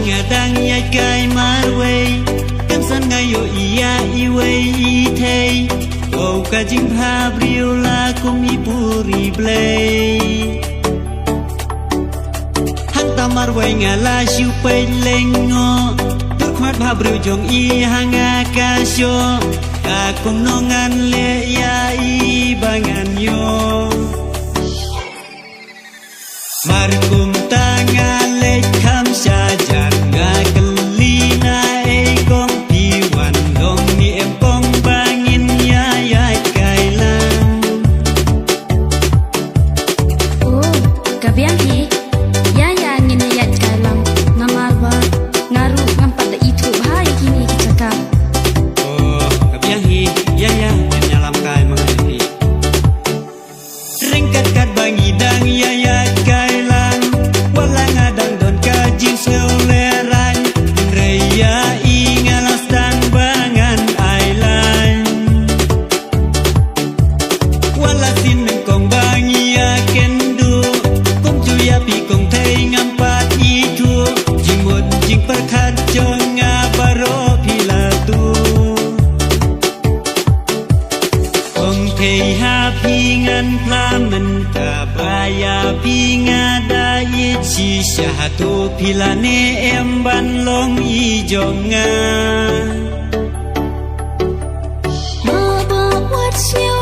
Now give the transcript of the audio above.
ngadang yai kai marway kam san ngayo iya iwe ithei o ka jing ha briola kum ipuri blay hang tamarway ngala siu pai lengo tuk mat ha brio jong i hanga ka syo ka kum nongan le ya i bangan yo markum tangan le kham sajar nga kelina e kong piwan dong ni em kong bangin ya ya kailang oh kabiang hi ya ya ngin ya kailang namalwa ngaru ngampat da itu hai kini kita oh kabiang hi ya ya nyalam kai mangai ringkat kat bangi dang ya ya kailang wala ngadang don kajing seuleran reya ingalas dan bangan ailan wala sin kong bangi ya kendu kong juya pi kong thei ngampat itu jimut jing perkhat jonga baro pilatu kong thei ha pingan plamen ka baya pingada ichi syahatu pilane emban long i jonga Mama, what's new?